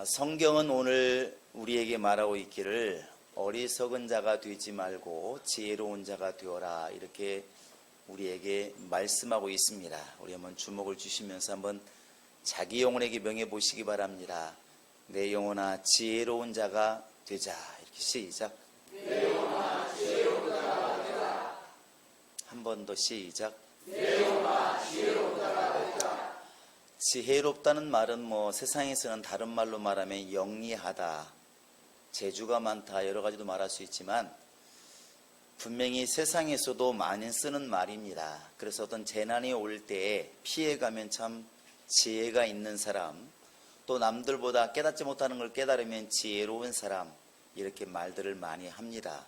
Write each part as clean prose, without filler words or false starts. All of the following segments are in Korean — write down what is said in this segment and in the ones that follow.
성경은 오늘 우리에게 말하고 있기를 어리석은 자가 되지 말고 지혜로운 자가 되어라, 이렇게 우리에게 말씀하고 있습니다. 우리 한번 주목을 주시면서 한번 자기 영혼에게 명해 보시기 바랍니다. 내 영혼아 지혜로운 자가 되자. 이렇게 시작. 내 영혼아 지혜로운 자가 되자. 한 번 더 시작. 내 영혼아 지혜로운 자가 되자. 지혜롭다는 말은 세상에서는 다른 말로 말하면 영리하다, 재주가 많다, 여러 가지도 말할 수 있지만 분명히 세상에서도 많이 쓰는 말입니다. 그래서 어떤 재난이 올 때 피해가면 참 지혜가 있는 사람, 또 남들보다 깨닫지 못하는 걸 깨달으면 지혜로운 사람, 이렇게 말들을 많이 합니다.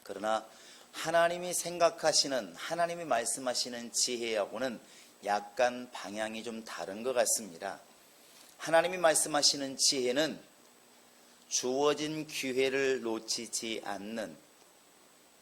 그러나 하나님이 생각하시는, 하나님이 말씀하시는 지혜하고는 약간 방향이 좀 다른 것 같습니다. 하나님이 말씀하시는 지혜는 주어진 기회를 놓치지 않는,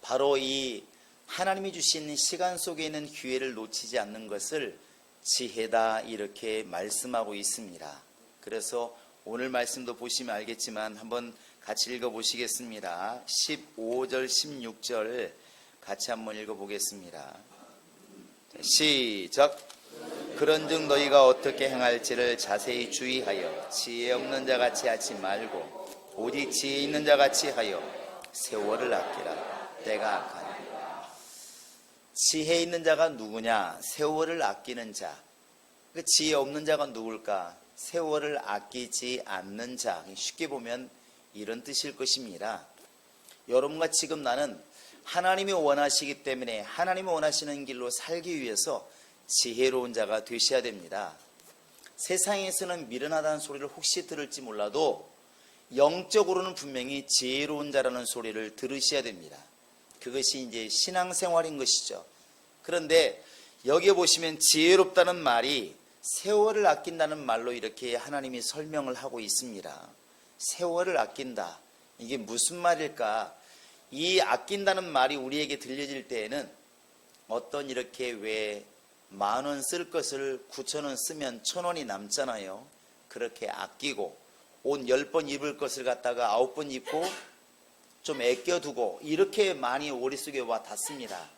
바로 이 하나님이 주신 시간 속에 있는 기회를 놓치지 않는 것을 지혜다, 이렇게 말씀하고 있습니다. 그래서 오늘 말씀도 보시면 알겠지만 한번 같이 읽어보시겠습니다. 15절 16절 같이 한번 읽어보겠습니다. 시작. 그런즉 너희가 어떻게 행할지를 자세히 주의하여 지혜 없는 자같이 하지 말고 오직 지혜 있는 자같이 하여 세월을 아끼라. 때가 악하니라. 지혜 있는 자가 누구냐? 세월을 아끼는 자. 그 지혜 없는 자가 누굴까? 세월을 아끼지 않는 자. 쉽게 보면 이런 뜻일 것입니다. 여러분과 지금 나는 하나님이 원하시기 때문에 하나님이 원하시는 길로 살기 위해서 지혜로운 자가 되셔야 됩니다. 세상에서는 미련하다는 소리를 혹시 들을지 몰라도 영적으로는 분명히 지혜로운 자라는 소리를 들으셔야 됩니다. 그것이 이제 신앙생활인 것이죠. 그런데 여기에 보시면 지혜롭다는 말이 세월을 아낀다는 말로 이렇게 하나님이 설명을 하고 있습니다. 세월을 아낀다. 이게 무슨 말일까? 이 아낀다는 말이 우리에게 들려질 때에는 어떤 이렇게 왜 10,000원 쓸 것을 9,000원 쓰면 1,000원이 남잖아요. 그렇게 아끼고 옷 10번 입을 것을 갖다가 9번 입고 좀 아껴두고 이렇게 많이 머릿속에 와 닿습니다.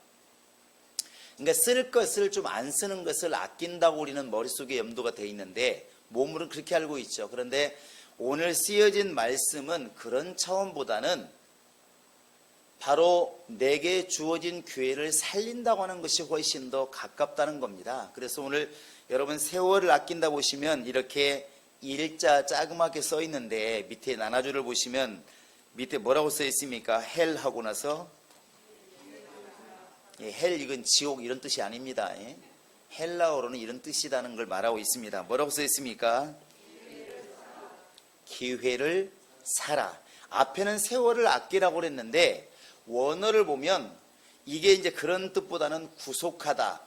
그러니까 쓸 것을 좀 안 쓰는 것을 아낀다고 우리는 머릿속에 염두가 돼 있는데 몸으로는 그렇게 알고 있죠. 그런데 오늘 쓰여진 말씀은 그런 차원보다는 바로 내게 주어진 기회를 살린다고 하는 것이 훨씬 더 가깝다는 겁니다. 그래서 오늘 여러분 세월을 아낀다 보시면 이렇게 일자 자그맣게 써 있는데 밑에 나눠줄을 보시면 밑에 뭐라고 써 있습니까? 헬 하고 나서 헬, 이건 지옥 이런 뜻이 아닙니다. 헬라어로는 이런 뜻이라는 걸 말하고 있습니다. 뭐라고 써 있습니까? 기회를 사라. 앞에는 세월을 아끼라고 그랬는데 원어를 보면 이게 이제 그런 뜻보다는 구속하다,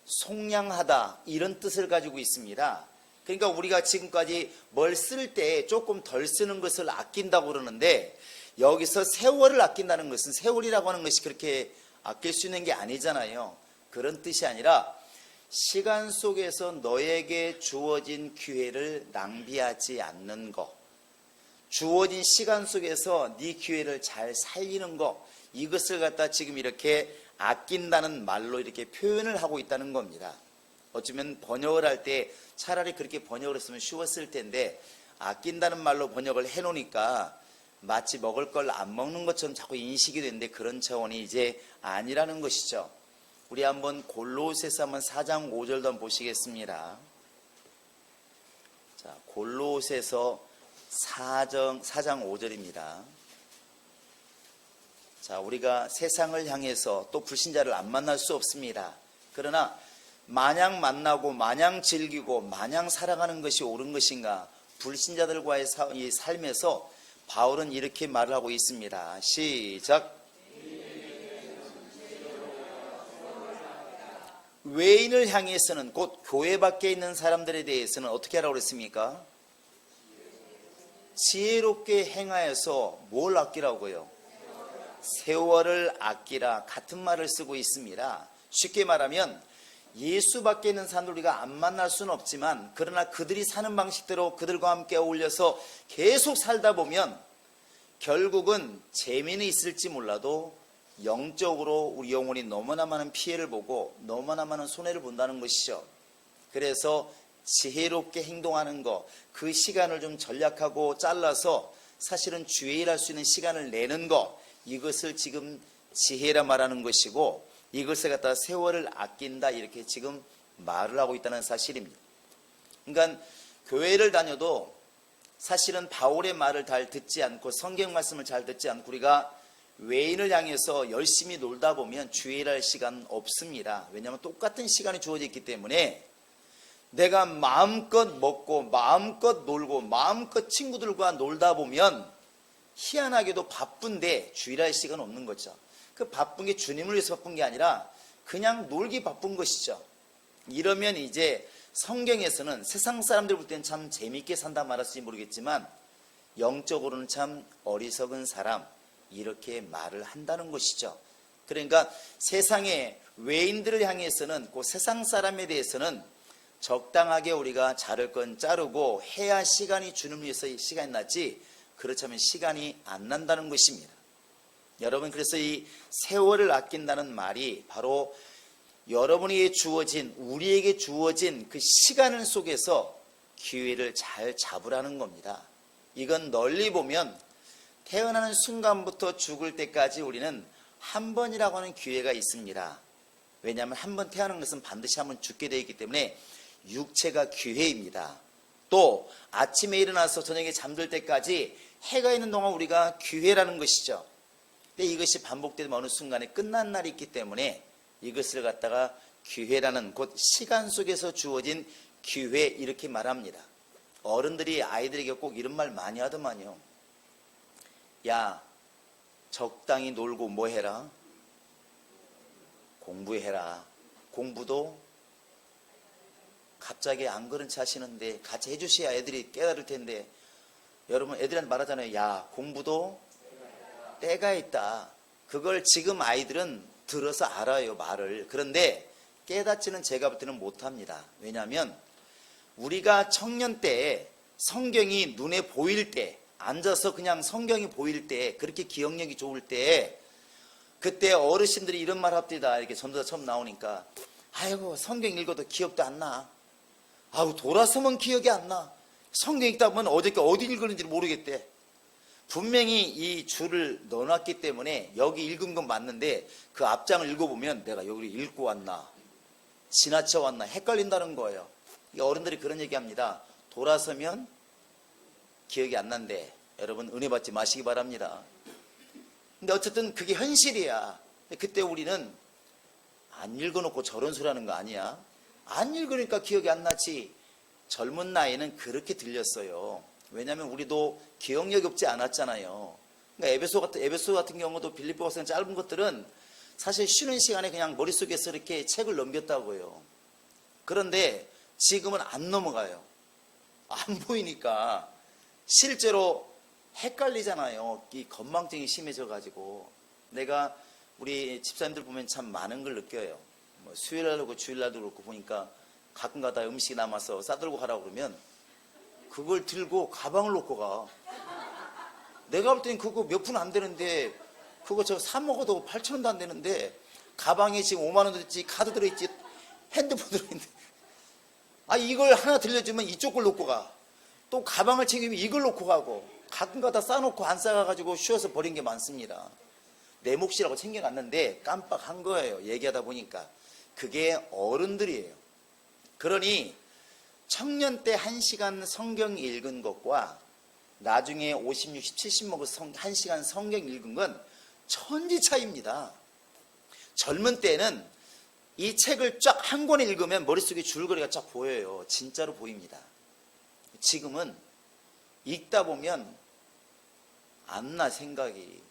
속량하다, 이런 뜻을 가지고 있습니다. 그러니까 우리가 지금까지 뭘 쓸 때 조금 덜 쓰는 것을 아낀다고 그러는데 여기서 세월을 아낀다는 것은 세월이라고 하는 것이 그렇게 아낄 수 있는 게 아니잖아요. 그런 뜻이 아니라 시간 속에서 너에게 주어진 기회를 낭비하지 않는 것, 주어진 시간 속에서 네 기회를 잘 살리는 것, 이것을 갖다 지금 이렇게 아낀다는 말로 이렇게 표현을 하고 있다는 겁니다. 어쩌면 번역을 할 때 차라리 그렇게 번역을 했으면 쉬웠을 텐데 아낀다는 말로 번역을 해놓으니까 마치 먹을 걸 안 먹는 것처럼 자꾸 인식이 되는데 그런 차원이 이제 아니라는 것이죠. 우리 한번 골로새서 한번 4장 5절도 한번 보시겠습니다. 자, 골로새서 4장 5절입니다. 자, 우리가 세상을 향해서 또 불신자를 안 만날 수 없습니다. 그러나 마냥 만나고 마냥 즐기고 마냥 살아가는 것이 옳은 것인가? 불신자들과의 이 삶에서 바울은 이렇게 말을 하고 있습니다. 시작. 외인을 향해서는, 곧 교회 밖에 있는 사람들에 대해서는 어떻게 하라고 그랬습니까? 지혜롭게 행하여서 뭘 아끼라고요? 세월을 아끼라. 같은 말을 쓰고 있습니다. 쉽게 말하면 예수 밖에 있는 사람들 우리가 안 만날 수는 없지만, 그러나 그들이 사는 방식대로 그들과 함께 어울려서 계속 살다 보면 결국은 재미는 있을지 몰라도 영적으로 우리 영혼이 너무나 많은 피해를 보고 너무나 많은 손해를 본다는 것이죠. 그래서 지혜롭게 행동하는 것, 그 시간을 좀 전략하고 잘라서 사실은 주의 일할 수 있는 시간을 내는 것, 이것을 지금 지혜라 말하는 것이고, 이것을 갖다 세월을 아낀다 이렇게 지금 말을 하고 있다는 사실입니다. 그러니까 교회를 다녀도 사실은 바울의 말을 잘 듣지 않고 성경 말씀을 잘 듣지 않고 우리가 외인을 향해서 열심히 놀다 보면 주의 일할 시간 없습니다. 왜냐하면 똑같은 시간이 주어져 있기 때문에 내가 마음껏 먹고 마음껏 놀고 마음껏 친구들과 놀다 보면 희한하게도 바쁜데 주의 일할 시간 없는 거죠. 그 바쁜 게 주님을 위해서 바쁜 게 아니라 그냥 놀기 바쁜 것이죠. 이러면 이제 성경에서는 세상 사람들 볼 때는 참 재밌게 산다 말할지 모르겠지만 영적으로는 참 어리석은 사람, 이렇게 말을 한다는 것이죠. 그러니까 세상의 외인들을 향해서는, 그 세상 사람에 대해서는 적당하게 우리가 자를 건 자르고 해야 시간이 주님을 위해서 시간이 나지, 그렇다면 시간이 안 난다는 것입니다. 여러분, 그래서 이 세월을 아낀다는 말이 바로 여러분에게 주어진, 우리에게 주어진 그 시간을 속에서 기회를 잘 잡으라는 겁니다. 이건 널리 보면 태어나는 순간부터 죽을 때까지 우리는 한 번이라고 하는 기회가 있습니다. 왜냐하면 한 번 태어나는 것은 반드시 한 번 죽게 되어 있기 때문에 육체가 기회입니다. 또 아침에 일어나서 저녁에 잠들 때까지 해가 있는 동안 우리가 기회라는 것이죠. 근데 이것이 반복되면 어느 순간에 끝난 날이 있기 때문에 이것을 갖다가 기회라는, 곧 시간 속에서 주어진 기회, 이렇게 말합니다. 어른들이 아이들에게 꼭 이런 말 많이 하더만요. 야, 적당히 놀고 뭐 해라? 공부해라. 공부도 갑자기 안 그런 체 하시는데 같이 해주셔야 애들이 깨달을 텐데, 여러분 애들한테 말하잖아요. 야, 공부도 때가 있다. 그걸 지금 아이들은 들어서 알아요, 말을. 그런데 깨닫지는 제가 볼 때는 못합니다. 왜냐하면 우리가 청년 때 성경이 눈에 보일 때, 앉아서 그냥 성경이 보일 때, 그렇게 기억력이 좋을 때, 그때 어르신들이 이런 말 합디다. 이렇게 전도사 처음 나오니까, 아이고 성경 읽어도 기억도 안 나. 아우 돌아서면 기억이 안 나. 성경 읽다 보면 어저께 어디 읽었는지 모르겠대. 분명히 이 줄을 넣어놨기 때문에 여기 읽은 건 맞는데 그 앞장을 읽어보면 내가 여기 읽고 왔나 지나쳐 왔나 헷갈린다는 거예요. 어른들이 그런 얘기합니다. 돌아서면 기억이 안 난대. 여러분 은혜 받지 마시기 바랍니다. 근데 어쨌든 그게 현실이야. 근데 그때 우리는 안 읽어놓고 저런 소리 하는 거 아니야? 안 읽으니까 기억이 안 나지. 젊은 나이는 그렇게 들렸어요. 왜냐하면 우리도 기억력이 없지 않았잖아요. 그러니까 에베소 같은 경우도 빌립보 같은 짧은 것들은 사실 쉬는 시간에 그냥 머릿속에서 이렇게 책을 넘겼다고요. 그런데 지금은 안 넘어가요. 안 보이니까 실제로 헷갈리잖아요. 이 건망증이 심해져가지고. 내가 우리 집사님들 보면 참 많은 걸 느껴요. 뭐 수요일날도 그렇고 주일날도 그렇고 보니까 가끔 가다 음식이 남아서 싸들고 가라고 그러면 그걸 들고 가방을 놓고 가. 내가 볼 때는 그거 몇 푼 안 되는데, 그거 저 사 먹어도 8,000원도 안 되는데 가방에 지금 5만 원 들어있지, 카드 들어있지, 핸드폰 들어있는데, 아 이걸 하나 들려주면 이쪽 걸 놓고 가. 또 가방을 챙기면 이걸 놓고 가고, 가끔 가다 싸놓고 안 싸가지고 쉬어서 버린 게 많습니다. 내 몫이라고 챙겨갔는데 깜빡한 거예요. 얘기하다 보니까. 그게 어른들이에요. 그러니 청년 때 1시간 성경 읽은 것과 나중에 50, 60, 70 먹어서 1시간 성경 읽은 건 천지 차이입니다. 젊은 때는 이 책을 쫙 한 권에 읽으면 머릿속에 줄거리가 쫙 보여요. 진짜로 보입니다. 지금은 읽다 보면 안 나 생각이.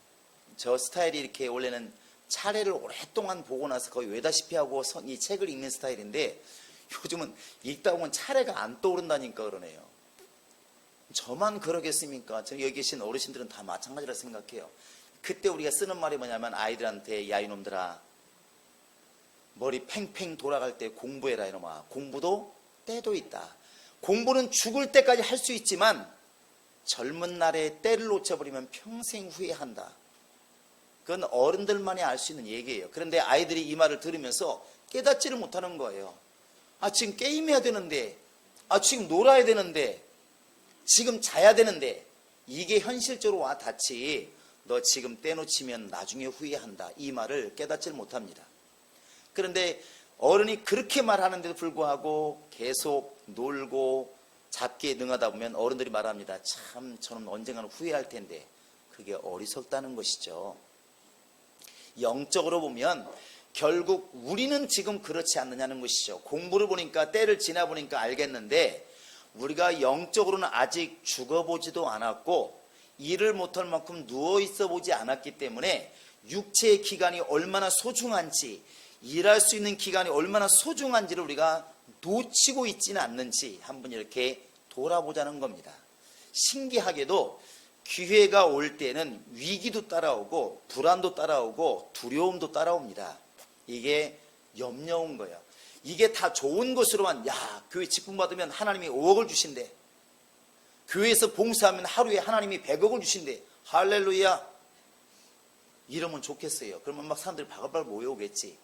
저 스타일이 이렇게 원래는 차례를 오랫동안 보고 나서 거의 외다시피 하고 이 책을 읽는 스타일인데 요즘은 읽다 보면 차례가 안 떠오른다니까 그러네요. 저만 그러겠습니까? 저 여기 계신 어르신들은 다 마찬가지라 생각해요. 그때 우리가 쓰는 말이 뭐냐면 아이들한테 야 이놈들아 머리 팽팽 돌아갈 때 공부해라 이놈아. 공부도 때도 있다. 공부는 죽을 때까지 할 수 있지만 젊은 날에 때를 놓쳐버리면 평생 후회한다. 그건 어른들만이 알 수 있는 얘기예요. 그런데 아이들이 이 말을 들으면서 깨닫지를 못하는 거예요. 아, 지금 게임해야 되는데, 아, 지금 놀아야 되는데, 지금 자야 되는데, 이게 현실적으로 와 닿지. 너 지금 떼놓치면 나중에 후회한다. 이 말을 깨닫지를 못합니다. 그런데 어른이 그렇게 말하는데도 불구하고 계속 놀고 잡기에 능하다 보면 어른들이 말합니다. 참 저는 언젠가는 후회할 텐데. 그게 어리석다는 것이죠. 영적으로 보면 결국 우리는 지금 그렇지 않느냐는 것이죠. 공부를 보니까 때를 지나 보니까 알겠는데 우리가 영적으로는 아직 죽어보지도 않았고 일을 못할 만큼 누워있어 보지 않았기 때문에 육체의 기간이 얼마나 소중한지, 일할 수 있는 기간이 얼마나 소중한지를 우리가 놓치고 있지는 않는지 한번 이렇게 돌아보자는 겁니다. 신기하게도 기회가 올 때는 위기도 따라오고 불안도 따라오고 두려움도 따라옵니다. 이게 염려온 거예요. 이게 다 좋은 것으로만, 야, 교회 직분 받으면 하나님이 5억을 주신대. 교회에서 봉사하면 하루에 하나님이 100억을 주신대. 할렐루야. 이러면 좋겠어요. 그러면 막 사람들이 바글바글 모여오겠지.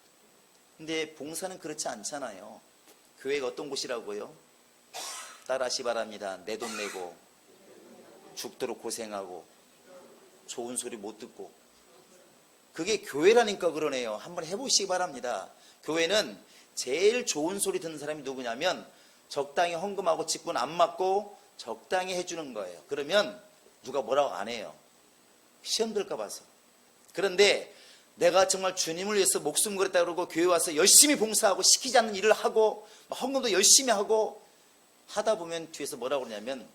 근데 봉사는 그렇지 않잖아요. 교회가 어떤 곳이라고요? 따라하시 바랍니다. 내 돈 내고 죽도록 고생하고 좋은 소리 못 듣고. 그게 교회라니까 그러네요. 한번 해보시기 바랍니다. 교회는 제일 좋은 소리 듣는 사람이 누구냐면 적당히 헌금하고 직분 안 맞고 적당히 해주는 거예요. 그러면 누가 뭐라고 안 해요. 시험 들까 봐서. 그런데 내가 정말 주님을 위해서 목숨 걸었다 그러고 교회 와서 열심히 봉사하고 시키지 않는 일을 하고 헌금도 열심히 하고 하다 보면 뒤에서 뭐라고 그러냐면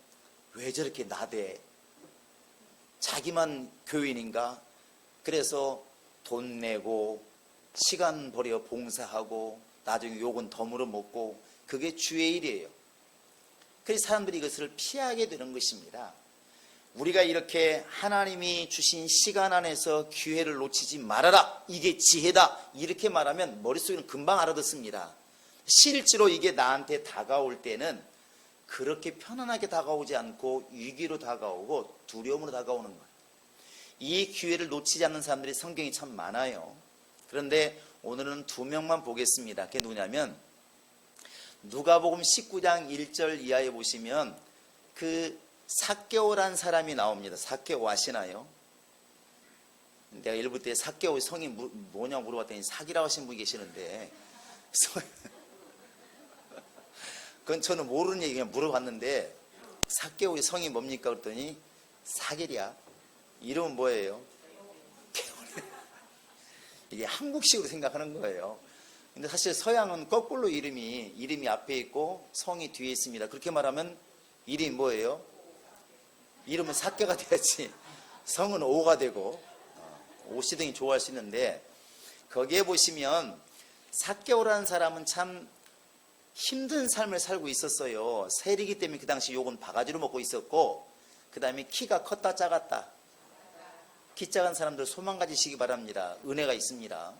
왜 저렇게 나대? 자기만 교인인가? 그래서 돈 내고 시간 버려 봉사하고 나중에 욕은 덤으로 먹고 그게 주의 일이에요. 그래서 사람들이 이것을 피하게 되는 것입니다. 우리가 이렇게 하나님이 주신 시간 안에서 기회를 놓치지 말아라. 이게 지혜다. 이렇게 말하면 머릿속에는 금방 알아듣습니다. 실제로 이게 나한테 다가올 때는 그렇게 편안하게 다가오지 않고 위기로 다가오고 두려움으로 다가오는 거예요. 이 기회를 놓치지 않는 사람들이 성경이 참 많아요. 그런데 오늘은 2명만 보겠습니다. 그게 누구냐면 누가복음 19장 1절 이하에 보시면 그 삭개오란 사람이 나옵니다. 삭개오 아시나요? 내가 일부 때 삭개오의 성이 뭐냐고 물어봤더니 사기라고 하신 분이 계시는데 그건 저는 모르는 얘기 그냥 물어봤는데 삭개오의 성이 뭡니까? 그랬더니 사계랴. 이름은 뭐예요? 이게 한국식으로 생각하는 거예요. 근데 사실 서양은 거꾸로 이름이 앞에 있고 성이 뒤에 있습니다. 그렇게 말하면 이름이 뭐예요? 이름은 삭개가 돼야지 성은 오가 되고 오시등이 좋아할 수 있는데 거기에 보시면 삭개오라는 사람은 참 힘든 삶을 살고 있었어요. 세리기 때문에 그 당시 욕은 바가지로 먹고 있었고 그 다음에 키가 컸다 작았다. 키 작은 사람들 소망 가지시기 바랍니다. 은혜가 있습니다.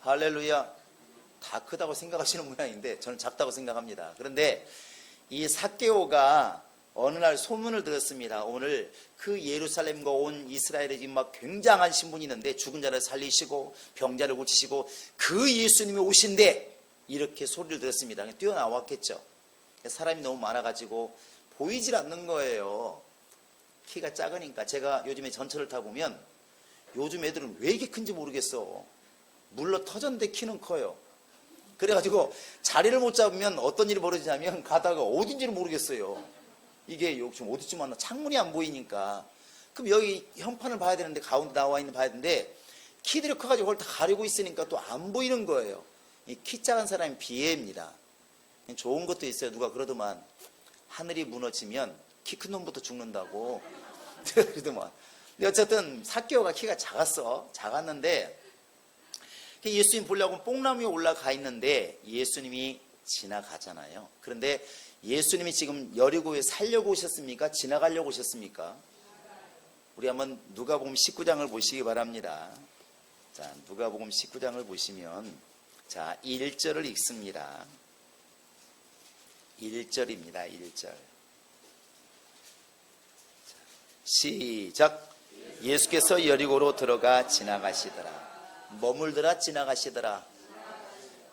할렐루야. 다 크다고 생각하시는 모양인데 저는 작다고 생각합니다. 그런데 이 삭개오가 어느 날 소문을 들었습니다. 오늘 그 예루살렘과 온 이스라엘에 지금 막 굉장한 신분이 있는데 죽은 자를 살리시고 병자를 고치시고 그 예수님이 오신대. 이렇게 소리를 들었습니다. 뛰어나왔겠죠. 사람이 너무 많아가지고 보이질 않는 거예요. 키가 작으니까. 제가 요즘에 전철을 타보면 요즘 애들은 왜 이렇게 큰지 모르겠어. 물러 터졌는데 키는 커요. 그래가지고 자리를 못 잡으면 어떤 일이 벌어지냐면 가다가 어딘지를 모르겠어요. 이게 요즘 어디쯤 왔나 창문이 안 보이니까. 그럼 여기 현판을 봐야 되는데 가운데 나와 있는 봐야 되는데 키들이 커가지고 그걸 다 가리고 있으니까 또 안 보이는 거예요. 이 키 작은 사람이 비애입니다. 좋은 것도 있어요. 누가 그러더만 하늘이 무너지면 키 큰 놈부터 죽는다고. 그러더만. 근데 어쨌든 삭개오가 키가 작았는데 예수님 보려고 뽕나무 위에 올라가 있는데 예수님이 지나가잖아요. 그런데 예수님이 지금 여리고에 살려고 오셨습니까? 지나가려고 오셨습니까? 우리 한번 누가복음 19장을 보시기 바랍니다. 자, 누가복음 19장을 보시면 자, 1절을 읽습니다. 1절입니다. 1절. 시작. 예수께서 여리고로 들어가 지나가시더라. 머물더라, 지나가시더라.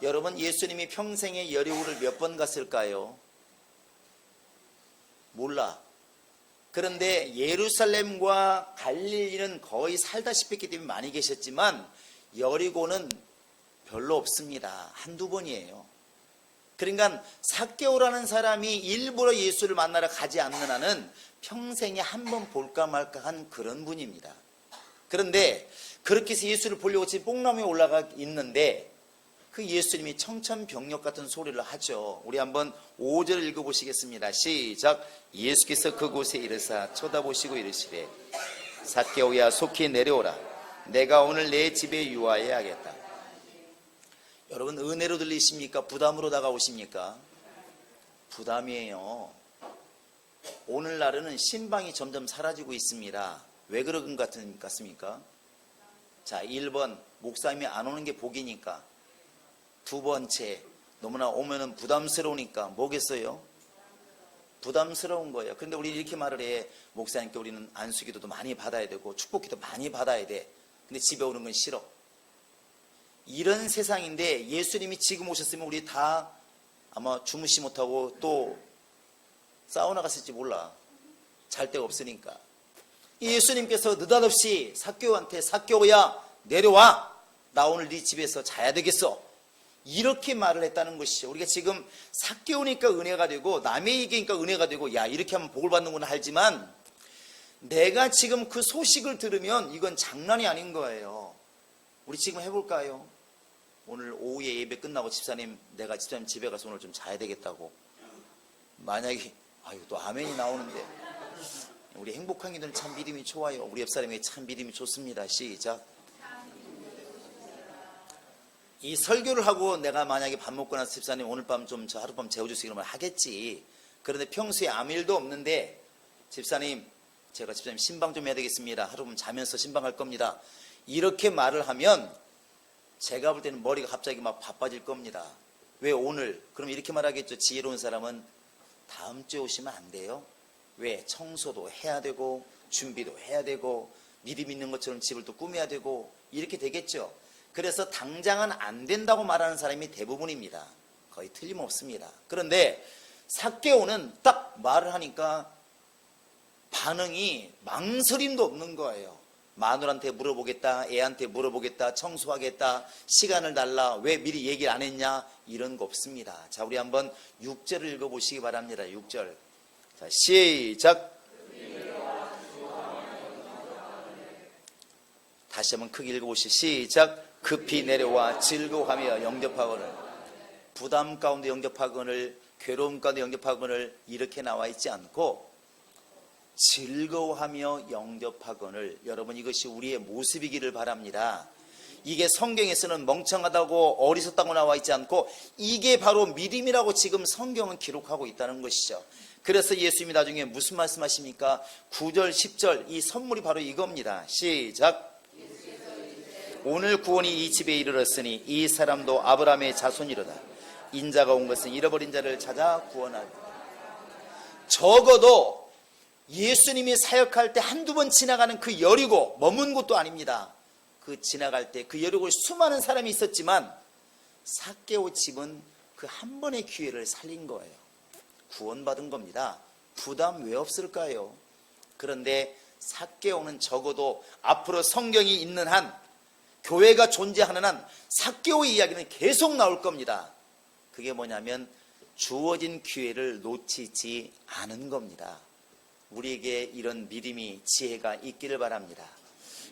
여러분, 예수님이 평생에 여리고를 몇 번 갔을까요? 몰라. 그런데 예루살렘과 갈릴리는 거의 살다시피 했기 때문에 많이 계셨지만 여리고는 별로 없습니다. 한두 번이에요. 그러니까 삭개오라는 사람이 일부러 예수를 만나러 가지 않는 한은 평생에 한 번 볼까 말까 한 그런 분입니다. 그런데 그렇게 해서 예수를 보려고 지금 뽕나무에 올라가 있는데 그 예수님이 청천벽력 같은 소리를 하죠. 우리 한번 5절 읽어보시겠습니다. 시작. 예수께서 그곳에 이르사 쳐다보시고 이르시되 삭개오야 속히 내려오라. 내가 오늘 내 집에 유하여야겠다. 여러분, 은혜로 들리십니까? 부담으로 다가오십니까? 부담이에요. 오늘날에는 신방이 점점 사라지고 있습니다. 왜 그런 것 같습니까? 자, 1번 목사님이 안 오는 게 복이니까. 두 번째, 너무나 오면은 부담스러우니까. 뭐겠어요? 부담스러운 거예요. 그런데 우리 이렇게 말을 해. 목사님께 우리는 안수기도도 많이 받아야 되고 축복기도 많이 받아야 돼. 근데 집에 오는 건 싫어. 이런 세상인데 예수님이 지금 오셨으면 우리 다 아마 주무시 못하고 또 사우나 갔을지 몰라. 잘 데가 없으니까. 예수님께서 느닷없이 삭개오한테 삭개오야 내려와. 나 오늘 네 집에서 자야 되겠어. 이렇게 말을 했다는 것이죠. 우리가 지금 삭개오니까 은혜가 되고 남의 얘기니까 은혜가 되고 야 이렇게 하면 복을 받는구나 하지만 내가 지금 그 소식을 들으면 이건 장난이 아닌 거예요. 우리 지금 해볼까요? 오늘 오후에 예배 끝나고 집사님 내가 집사님 집에 가서 오늘 좀 자야 되겠다고. 만약에 아유 또 아멘이 나오는데 우리 행복한 기도는 참 믿음이 좋아요. 우리 옆 사람에게 참 믿음이 좋습니다. 시작. 이 설교를 하고 내가 만약에 밥 먹고 나서 집사님 오늘 밤 좀 저 하룻밤 재워주세요 이러면 하겠지. 그런데 평소에 아무 일도 없는데 집사님 제가 집사님 신방 좀 해야 되겠습니다. 하룻밤 자면서 신방할 겁니다. 이렇게 말을 하면 제가 볼 때는 머리가 갑자기 막 바빠질 겁니다. 왜 오늘? 그럼 이렇게 말하겠죠. 지혜로운 사람은 다음 주에 오시면 안 돼요. 왜? 청소도 해야 되고 준비도 해야 되고 믿음 있는 것처럼 집을 또 꾸며야 되고 이렇게 되겠죠. 그래서 당장은 안 된다고 말하는 사람이 대부분입니다. 거의 틀림없습니다. 그런데 삭개오는 딱 말을 하니까 반응이 망설임도 없는 거예요. 마누라한테 물어보겠다, 애한테 물어보겠다, 청소하겠다, 시간을 달라, 왜 미리 얘기를 안 했냐 이런 거 없습니다. 자, 우리 한번 6절을 읽어보시기 바랍니다. 6절. 자, 시작. 다시 한번 크게 읽어보시죠. 시작. 급히 내려와 즐거워하며 영접하거늘. 부담 가운데 영접하거늘, 괴로움 가운데 영접하거늘 이렇게 나와 있지 않고 즐거워하며 영접하거늘. 여러분 이것이 우리의 모습이기를 바랍니다. 이게 성경에서는 멍청하다고 어리석다고 나와 있지 않고 이게 바로 믿음이라고 지금 성경은 기록하고 있다는 것이죠. 그래서 예수님이 나중에 무슨 말씀하십니까? 9절 10절 이 선물이 바로 이겁니다. 시작. 오늘 구원이 이 집에 이르렀으니 이 사람도 아브라함의 자손이로다. 인자가 온 것은 잃어버린 자를 찾아 구원하리라. 적어도 예수님이 사역할 때 한두 번 지나가는 그 여리고 머문 곳도 아닙니다. 그 지나갈 때 그 여리고에 수많은 사람이 있었지만 삭개오 집은 그 한 번의 기회를 살린 거예요. 구원받은 겁니다. 부담 왜 없을까요? 그런데 삭개오는 적어도 앞으로 성경이 있는 한 교회가 존재하는 한 삭개오의 이야기는 계속 나올 겁니다. 그게 뭐냐면 주어진 기회를 놓치지 않은 겁니다. 우리에게 이런 믿음이 지혜가 있기를 바랍니다.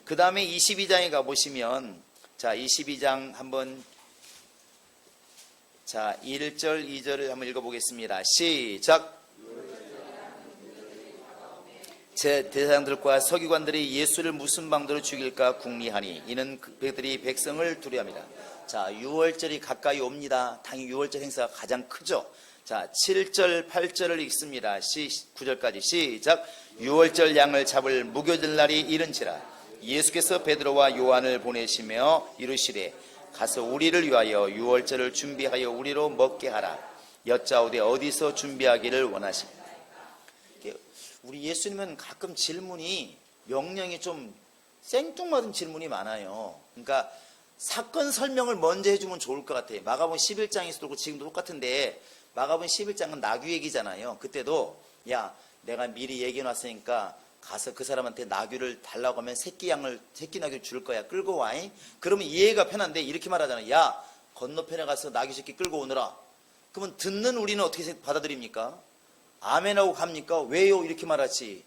그 다음에 22장에 가보시면 자 22장 한번 자 1절 2절을 한번 읽어보겠습니다. 시작. 제 대사장들과 서기관들이 예수를 무슨 방도로 죽일까 궁리하니 이는 그들이 백성을 두려워합니다. 자 6월절이 가까이 옵니다. 당연히 6월절 행사가 가장 크죠. 자 7절 8절을 읽습니다. 9절까지 시작. 6월절 양을 잡을 무교절 날이 이른지라 예수께서 베드로와 요한을 보내시며 이르시되 가서 우리를 위하여 유월절을 준비하여 우리로 먹게 하라. 여짜오되 어디서 준비하기를 원하십니까? 우리 예수님은 가끔 질문이 명령이 좀 생뚱맞은 질문이 많아요. 그러니까 사건 설명을 먼저 해주면 좋을 것 같아요. 마가복음 11장에서도 그렇고 지금도 똑같은데 마가복음 11장은 나귀 얘기잖아요. 그때도 야 내가 미리 얘기해놨으니까 가서 그 사람한테 나귀를 달라고 하면 새끼 나귀를 줄 거야. 끌고 와잉. 그러면 이해가 편한데 이렇게 말하잖아요. 야 건너편에 가서 나귀 새끼 끌고 오너라. 그러면 듣는 우리는 어떻게 받아들입니까? 아멘하고 갑니까? 왜요? 이렇게 말하지.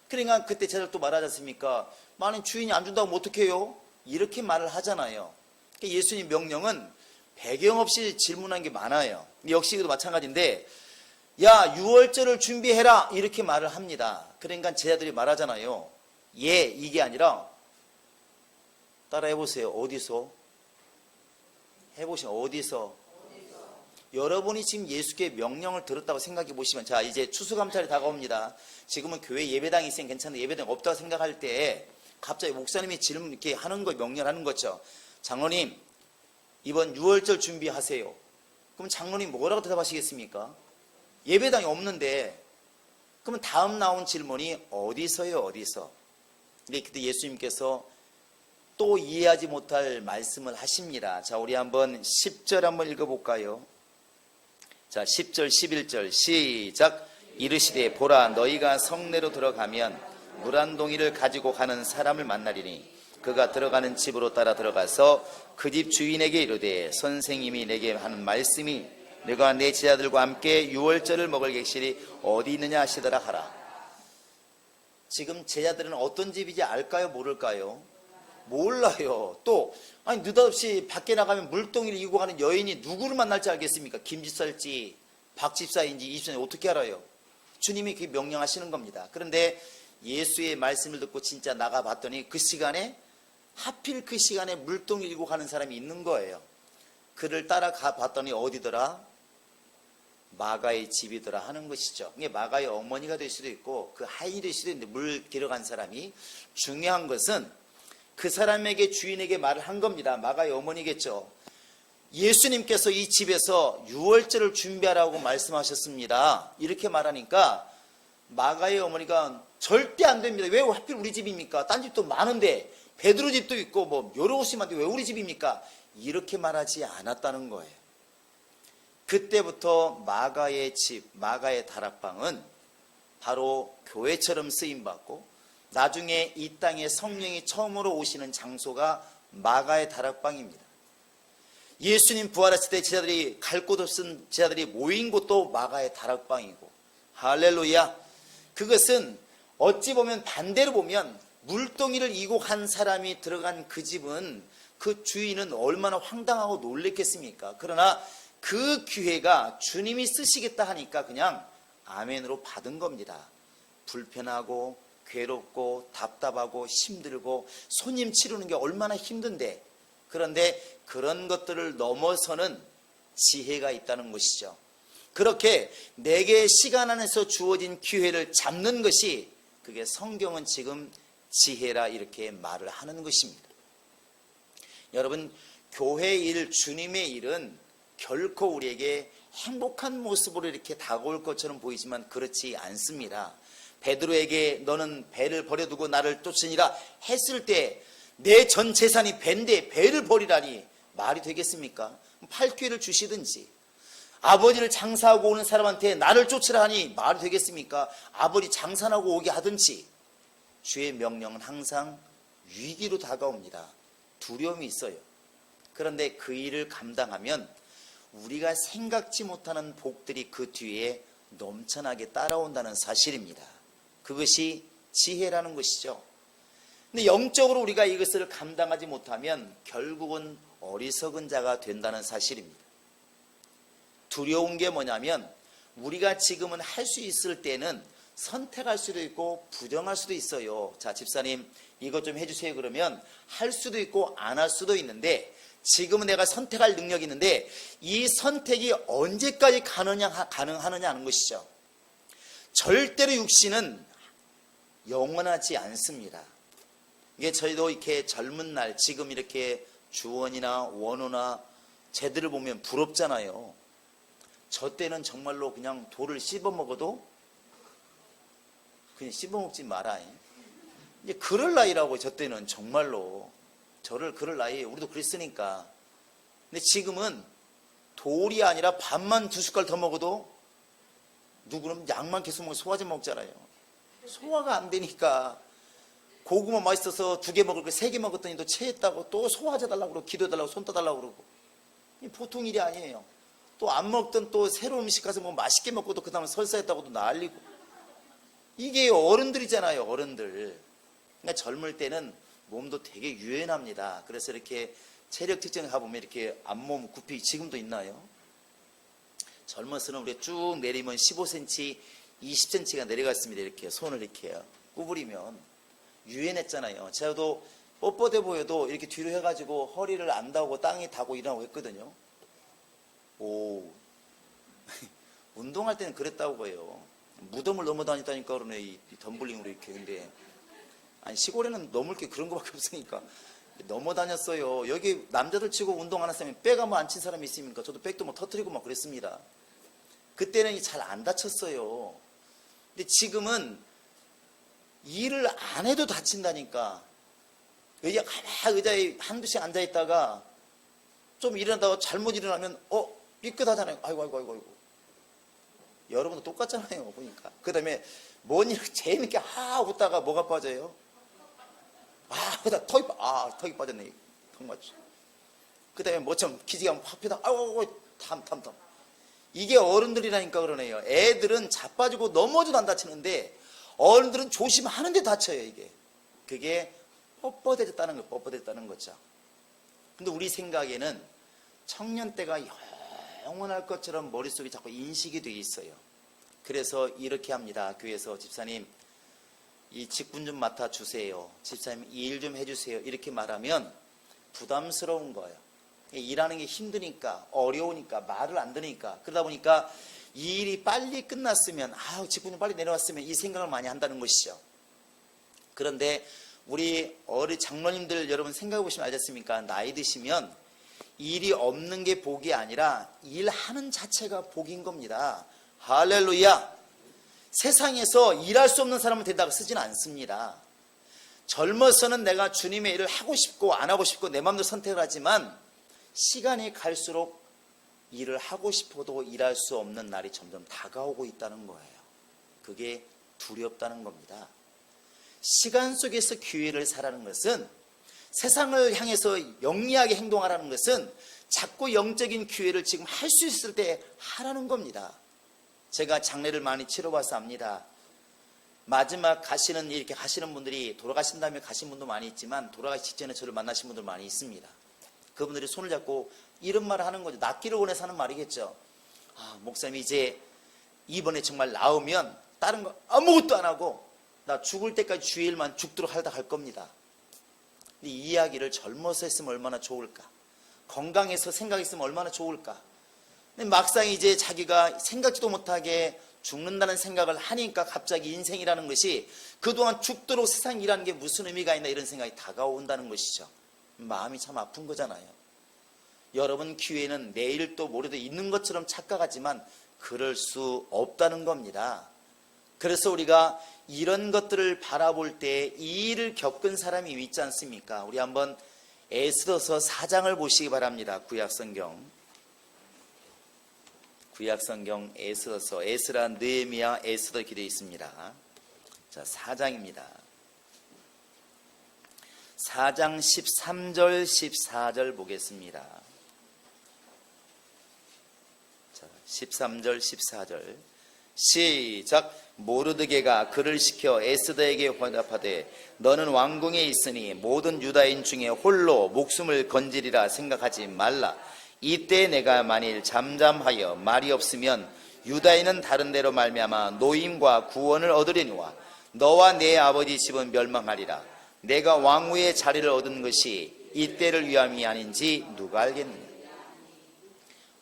그러니까 그때 제가 또 말하지 않습니까? 만약 주인이 안 준다고 어떻게 해요? 이렇게 말을 하잖아요. 그러니까 예수님 명령은 배경 없이 질문한 게 많아요. 역시 이것도 마찬가지인데 야 유월절을 준비해라 이렇게 말을 합니다. 그러니까 제자들이 말하잖아요. 예 이게 아니라 따라해보세요. 어디서? 해보시면 어디서? 여러분이 지금 예수께 명령을 들었다고 생각해 보시면 자 이제 추수감사절이 다가옵니다. 지금은 교회 예배당이 있으면 괜찮은데 예배당 없다고 생각할 때 갑자기 목사님이 질문 이렇게 하는 거 명령하는 거죠. 장로님 이번 유월절 준비하세요. 그럼 장로님 뭐라고 대답하시겠습니까? 예배당이 없는데. 그러면 다음 나온 질문이 어디서요? 어디서? 근데 그때 예수님께서 또 이해하지 못할 말씀을 하십니다. 자 우리 한번 10절 한번 읽어볼까요? 자 10절 11절 시작. 이르시되 보라 너희가 성내로 들어가면 물 한 동이를 가지고 가는 사람을 만나리니 그가 들어가는 집으로 따라 들어가서 그 집 주인에게 이르되 선생님이 내게 하는 말씀이 너가 내 제자들과 함께 유월절을 먹을 객실이 어디 있느냐 하시더라 하라. 지금 제자들은 어떤 집인지 알까요? 모를까요? 몰라요. 또 아니 느닷없이 밖에 나가면 물동이를 이고 가는 여인이 누구를 만날지 알겠습니까? 김집사일지 박집사인지 이 집사인지 어떻게 알아요? 주님이 그 명령하시는 겁니다. 그런데 예수의 말씀을 듣고 진짜 나가봤더니 그 시간에 하필 그 시간에 물동이를 이고 가는 사람이 있는 거예요. 그를 따라가 봤더니 어디더라? 마가의 집이더라 하는 것이죠. 이게 마가의 어머니가 될 수도 있고 그 하인이 될 수도 있는데 물 길어간 사람이 중요한 것은 그 사람에게 주인에게 말을 한 겁니다. 마가의 어머니겠죠. 예수님께서 이 집에서 유월절을 준비하라고 말씀하셨습니다. 이렇게 말하니까 마가의 어머니가 절대 안 됩니다. 왜 하필 우리 집입니까? 딴 집도 많은데 베드로 집도 있고 뭐 여러 곳이 많은데 왜 우리 집입니까? 이렇게 말하지 않았다는 거예요. 그때부터 마가의 집, 마가의 다락방은 바로 교회처럼 쓰임받고 나중에 이 땅에 성령이 처음으로 오시는 장소가 마가의 다락방입니다. 예수님 부활했을 때 제자들이 갈 곳 없은 제자들이 모인 곳도 마가의 다락방이고 할렐루야. 그것은 어찌 보면 반대로 보면 물동이를 이고 간 사람이 들어간 그 집은 그 주인은 얼마나 황당하고 놀랬겠습니까? 그러나 그 기회가 주님이 쓰시겠다 하니까 그냥 아멘으로 받은 겁니다. 불편하고 괴롭고 답답하고 힘들고 손님 치르는 게 얼마나 힘든데 그런데 그런 것들을 넘어서는 지혜가 있다는 것이죠. 그렇게 내게 시간 안에서 주어진 기회를 잡는 것이 그게 성경은 지금 지혜라 이렇게 말을 하는 것입니다. 여러분 교회 일, 주님의 일은 결코 우리에게 행복한 모습으로 이렇게 다가올 것처럼 보이지만 그렇지 않습니다. 베드로에게 너는 배를 버려두고 나를 쫓으니라 했을 때 내 전 재산이 배인데 배를 버리라니 말이 되겠습니까? 팔 기회를 주시든지 아버지를 장사하고 오는 사람한테 나를 쫓으라 하니 말이 되겠습니까? 아버지 장사하고 오게 하든지 주의 명령은 항상 위기로 다가옵니다. 두려움이 있어요. 그런데 그 일을 감당하면 우리가 생각지 못하는 복들이 그 뒤에 넘쳐나게 따라온다는 사실입니다. 그것이 지혜라는 것이죠. 근데 영적으로 우리가 이것을 감당하지 못하면 결국은 어리석은 자가 된다는 사실입니다. 두려운 게 뭐냐면 우리가 지금은 할 수 있을 때는 선택할 수도 있고 부정할 수도 있어요. 자, 집사님 이것 좀 해주세요 그러면 할 수도 있고 안 할 수도 있는데 지금은 내가 선택할 능력이 있는데 이 선택이 언제까지 가능하느냐 하는 것이죠. 절대로 육신은 영원하지 않습니다. 이게 저희도 이렇게 젊은 날 지금 이렇게 주원이나 원호나 쟤들을 보면 부럽잖아요. 저 때는 정말로 그냥 돌을 씹어 먹어도 그냥 씹어 먹지 마라. 이제 그럴 나이라고. 저 때는 정말로 저를 그럴 나이에 우리도 그랬으니까. 근데 지금은 돌이 아니라 밥만 2숟갈 더 먹어도 누구는 약만 계속 먹고 소화제 먹잖아요. 소화가 안 되니까 고구마 맛있어서 2개 먹을 거 3개 먹었더니 또 체했다고 또 소화제 달라고 그러고 기도해달라고 손 떠달라고 그러고. 보통 일이 아니에요. 또 안 먹던 또 새로운 음식 가서 뭐 맛있게 먹고 또 그 다음에 설사했다고도 난리고. 이게 어른들이잖아요. 어른들. 그러니까 젊을 때는 몸도 되게 유연합니다. 그래서 이렇게 체력 특정을 가보면 이렇게 앞몸 굽히 지금도 있나요? 젊어서는 우리가 쭉 내리면 15cm, 20cm가 내려갔습니다. 이렇게 손을 이렇게 구부리면 유연했잖아요. 저도 뻣뻣해 보여도 이렇게 뒤로 해가지고 허리를 안 닿고 땅에 닿고 일어나고 했거든요. 오, 운동할 때는 그랬다고 해요. 무덤을 넘어다녔다니까 그러네, 이 덤블링으로 이렇게. 근데 아니 시골에는 넘을 게 그런 거밖에 없으니까 넘어다녔어요. 여기 남자들 치고 운동 안 했으면 백 한번 안 친 사람이 있습니까? 저도 백도 뭐 터트리고 막 그랬습니다. 그때는 잘 안 다쳤어요. 근데 지금은 일을 안 해도 다친다니까. 가만 의자에 한두 시간 앉아있다가 좀 일어나다가 잘못 일어나면 삐끗하잖아요. 아이고. 여러분도 똑같잖아요. 보니까. 그 다음에 뭔 일 재밌게 웃다가 뭐가 빠져요? 그다 턱이 빠졌네. 턱 맞죠. 그 다음에 뭐좀 기지가 확 피다. 탐. 이게 어른들이라니까 그러네요. 애들은 자빠지고 넘어져도 안 다치는데 어른들은 조심하는데 다쳐요. 이게. 그게 뻣뻣해졌다는 거죠. 근데 우리 생각에는 청년 때가 영원할 것처럼 머릿속에 자꾸 인식이 되어 있어요. 그래서 이렇게 합니다. 교회에서 집사님 이 직분 좀 맡아주세요. 집사님 이 일 좀 해주세요. 이렇게 말하면 부담스러운 거예요. 일하는 게 힘드니까 어려우니까 말을 안 들으니까. 그러다 보니까 이 일이 빨리 끝났으면 직분이 빨리 내려왔으면 이 생각을 많이 한다는 것이죠. 그런데 우리 어린 장로님들 여러분 생각해 보시면 알겠습니까? 나이 드시면 일이 없는 게 복이 아니라 일하는 자체가 복인 겁니다. 할렐루야. 세상에서 일할 수 없는 사람은 된다고 쓰지는 않습니다. 젊어서는 내가 주님의 일을 하고 싶고 안 하고 싶고 내 마음대로 선택을 하지만 시간이 갈수록 일을 하고 싶어도 일할 수 없는 날이 점점 다가오고 있다는 거예요. 그게 두렵다는 겁니다. 시간 속에서 기회를 사라는 것은, 세상을 향해서 영리하게 행동하라는 것은 자꾸 영적인 기회를 지금 할 수 있을 때 하라는 겁니다. 제가 장례를 많이 치러봐서 압니다. 마지막 이렇게 가시는 분들이 돌아가신 다음에 가신 분도 많이 있지만 돌아가기 직전에 저를 만나신 분들 많이 있습니다. 그분들이 손을 잡고 이런 말을 하는 거죠. 낫기를 원해서 하는 말이겠죠. 목사님 이제 이번에 정말 나오면 다른 거 아무것도 안 하고 나 죽을 때까지 주의 일만 죽도록 하다 갈 겁니다. 근데 이 이야기를 젊어서 했으면 얼마나 좋을까. 건강해서 생각했으면 얼마나 좋을까. 근데 막상 이제 자기가 생각지도 못하게 죽는다는 생각을 하니까 갑자기 인생이라는 것이 그동안 죽도록 세상 일하는 게 무슨 의미가 있나 이런 생각이 다가온다는 것이죠. 마음이 참 아픈 거잖아요. 여러분 기회는 내일 또 모레도 있는 것처럼 착각하지만 그럴 수 없다는 겁니다. 그래서 우리가 이런 것들을 바라볼 때 이 일을 겪은 사람이 있지 않습니까? 우리 한번 에스더서 4장을 보시기 바랍니다. 구약성경 에스더서, 에스라, 느헤미야, 에스더 이렇게 되어 있습니다. 자, 4장입니다. 4장 13절 14절 보겠습니다. 자, 13절 14절 시작. 모르드게가 그를 시켜 에스더에게 대답하되 너는 왕궁에 있으니 모든 유다인 중에 홀로 목숨을 건지리라 생각하지 말라. 이때 내가 만일 잠잠하여 말이 없으면 유다인은 다른 데로 말미암아 노임과 구원을 얻으려니와 너와 내 아버지 집은 멸망하리라. 내가 왕후의 자리를 얻은 것이 이때를 위함이 아닌지 누가 알겠느냐.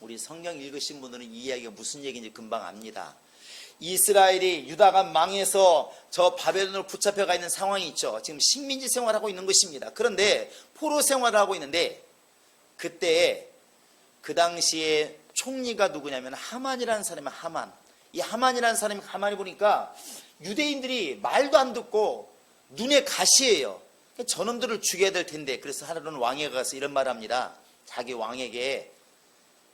우리 성경 읽으신 분들은 이 이야기가 무슨 얘기인지 금방 압니다. 이스라엘이 유다가 망해서 저 바벨론으로 붙잡혀가 있는 상황이 있죠. 지금 식민지 생활하고 있는 것입니다. 그런데 포로 생활을 하고 있는데 그때 그 당시에 총리가 누구냐면 하만이라는 사람이 하만. 이 하만이라는 사람이 가만히 보니까 유대인들이 말도 안 듣고 눈에 가시예요. 저놈들을 죽여야 될 텐데, 그래서 하나는 왕에게 가서 이런 말을 합니다. 자기 왕에게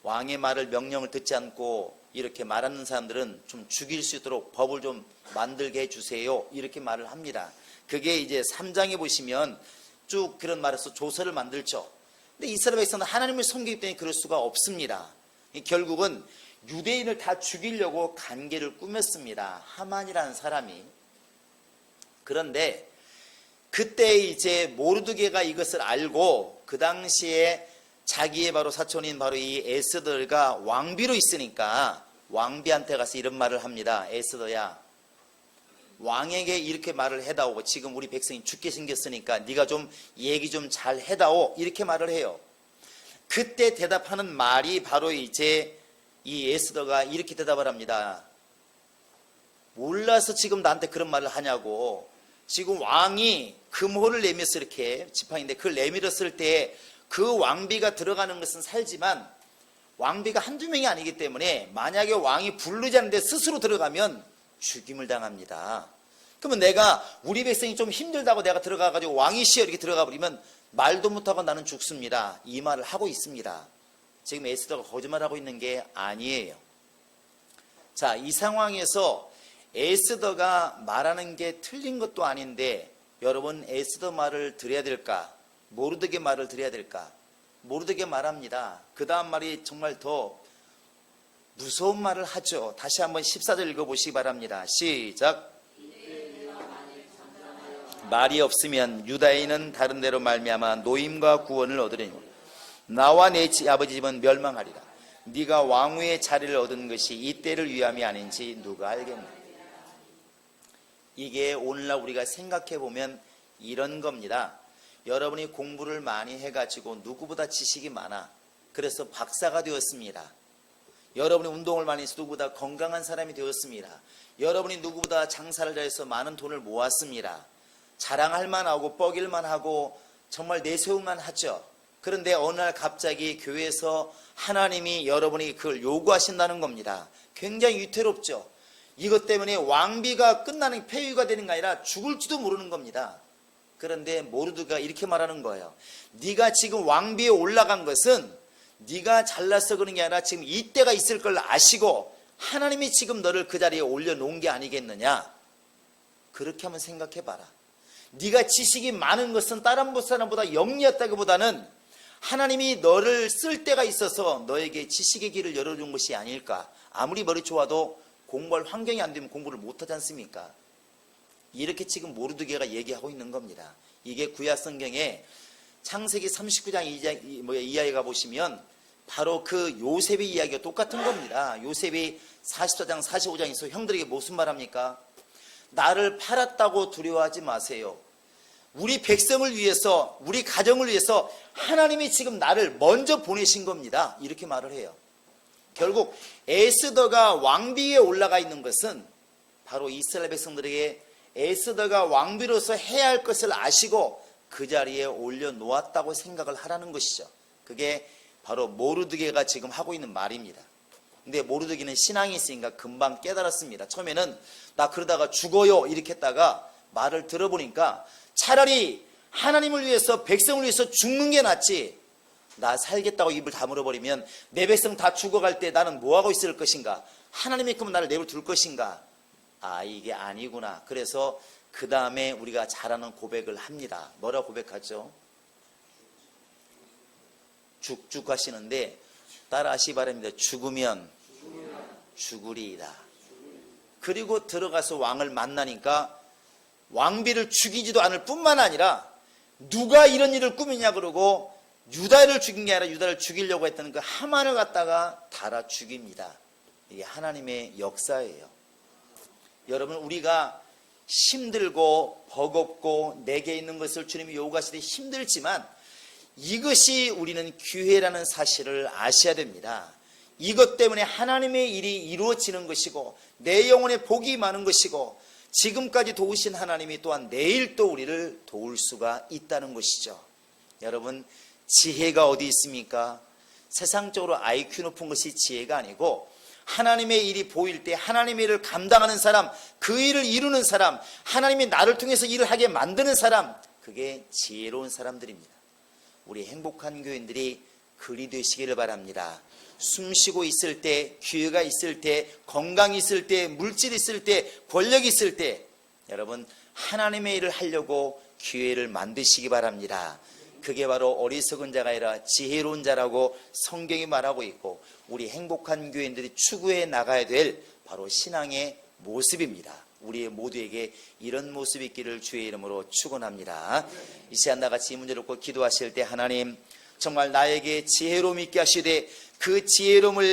왕의 말을 명령을 듣지 않고 이렇게 말하는 사람들은 좀 죽일 수 있도록 법을 좀 만들게 해주세요. 이렇게 말을 합니다. 그게 이제 3장에 보시면 쭉 그런 말에서 조서를 만들죠. 근데 이스라엘 백성은 하나님을 섬기기 때문에 그럴 수가 없습니다. 결국은 유대인을 다 죽이려고 간계를 꾸몄습니다. 하만이라는 사람이. 그런데 그때 이제 모르드게가 이것을 알고 그 당시에 자기의 바로 사촌인 바로 이 에스더가 왕비로 있으니까 왕비한테 가서 이런 말을 합니다. 에스더야, 왕에게 이렇게 말을 해다오. 지금 우리 백성이 죽게 생겼으니까 네가 좀 얘기 좀 잘 해다오. 이렇게 말을 해요. 그때 대답하는 말이 바로 이제 이 에스더가 이렇게 대답을 합니다. 몰라서 지금 나한테 그런 말을 하냐고. 지금 왕이 금호를 내밀어서 이렇게 지팡이인데 그걸 내밀었을 때 그 왕비가 들어가는 것은 살지만 왕비가 한두 명이 아니기 때문에 만약에 왕이 부르지 않는데 스스로 들어가면 죽임을 당합니다. 그러면 내가 우리 백성이 좀 힘들다고 내가 들어가가지고 왕이시여 이렇게 들어가 버리면 말도 못하고 나는 죽습니다. 이 말을 하고 있습니다. 지금 에스더가 거짓말하고 있는 게 아니에요. 자, 이 상황에서 에스더가 말하는 게 틀린 것도 아닌데 여러분 에스더 말을 들어야 될까? 모르드게 말을 들어야 될까? 모르드게 말합니다. 그 다음 말이 정말 더 무서운 말을 하죠. 다시 한번 14절 읽어보시기 바랍니다. 시작. 말이 없으면 유다인은 다른 데로 말미암아 노임과 구원을 얻으리니 나와 내 아버지 집은 멸망하리라. 네가 왕후의 자리를 얻은 것이 이 때를 위함이 아닌지 누가 알겠나. 이게 오늘날 우리가 생각해 보면 이런 겁니다. 여러분이 공부를 많이 해가지고 누구보다 지식이 많아. 그래서 박사가 되었습니다. 여러분이 운동을 많이 해서 누구보다 건강한 사람이 되었습니다. 여러분이 누구보다 장사를 잘해서 많은 돈을 모았습니다. 자랑할 만하고 뻐길 만하고 정말 내세울만 하죠. 그런데 어느 날 갑자기 교회에서 하나님이 여러분이 그걸 요구하신다는 겁니다. 굉장히 위태롭죠. 이것 때문에 왕비가 끝나는 폐위가 되는 게 아니라 죽을지도 모르는 겁니다. 그런데 모르드가 이렇게 말하는 거예요. 네가 지금 왕비에 올라간 것은 네가 잘나서 그런 게 아니라 지금 이때가 있을 걸 아시고 하나님이 지금 너를 그 자리에 올려놓은 게 아니겠느냐. 그렇게 한번 생각해 봐라. 네가 지식이 많은 것은 다른 사람보다 영리했다기보다는 하나님이 너를 쓸 때가 있어서 너에게 지식의 길을 열어준 것이 아닐까. 아무리 머리 좋아도 공부할 환경이 안 되면 공부를 못하지 않습니까? 이렇게 지금 모르드게가 얘기하고 있는 겁니다. 이게 구약 성경에 창세기 39장 이하에 가보시면 바로 그 요셉의 이야기가 똑같은 겁니다. 요셉이 44장 45장에서 형들에게 무슨 말합니까? 나를 팔았다고 두려워하지 마세요. 우리 백성을 위해서, 우리 가정을 위해서 하나님이 지금 나를 먼저 보내신 겁니다. 이렇게 말을 해요. 결국 에스더가 왕비에 올라가 있는 것은 바로 이스라엘 백성들에게 에스더가 왕비로서 해야 할 것을 아시고 그 자리에 올려놓았다고 생각을 하라는 것이죠. 그게 바로 모르드게가 지금 하고 있는 말입니다. 근데 모르드게는 신앙이 있으니까 금방 깨달았습니다. 처음에는 나 그러다가 죽어요 이렇게 했다가 말을 들어보니까 차라리 하나님을 위해서 백성을 위해서 죽는 게 낫지, 나 살겠다고 입을 다물어버리면 내 백성 다 죽어갈 때 나는 뭐하고 있을 것인가, 하나님이 그러면 나를 내버려 둘 것인가. 아, 이게 아니구나. 그래서 그 다음에 우리가 잘하는 고백을 합니다. 뭐라 고백하죠? 죽죽 하시는데 따라 하시기 바랍니다. 죽으면 죽으리이다. 그리고 들어가서 왕을 만나니까 왕비를 죽이지도 않을 뿐만 아니라 누가 이런 일을 꾸미냐 그러고 유다를 죽인 게 아니라 유다를 죽이려고 했던 그 하만을 갖다가 달아 죽입니다. 이게 하나님의 역사예요. 여러분, 우리가 힘들고 버겁고 내게 있는 것을 주님이 요구하시되 힘들지만 이것이 우리는 기회라는 사실을 아셔야 됩니다. 이것 때문에 하나님의 일이 이루어지는 것이고 내 영혼에 복이 많은 것이고 지금까지 도우신 하나님이 또한 내일 또 우리를 도울 수가 있다는 것이죠. 여러분, 지혜가 어디 있습니까? 세상적으로 IQ 높은 것이 지혜가 아니고 하나님의 일이 보일 때 하나님의 일을 감당하는 사람, 그 일을 이루는 사람, 하나님이 나를 통해서 일을 하게 만드는 사람, 그게 지혜로운 사람들입니다. 우리 행복한 교인들이 그리 되시기를 바랍니다. 숨쉬고 있을 때, 기회가 있을 때, 건강이 있을 때, 물질이 있을 때, 권력이 있을 때 여러분 하나님의 일을 하려고 기회를 만드시기 바랍니다. 그게 바로 어리석은 자가 아니라 지혜로운 자라고 성경이 말하고 있고 우리 행복한 교인들이 추구해 나가야 될 바로 신앙의 모습입니다. 우리 모두에게 이런 모습이 있기를 주의 이름으로 축원합니다. 이 시간 나같이 이 문제를 놓고 기도하실 때 하나님 정말 나에게 지혜로움 있게 하시되 그 지혜로움을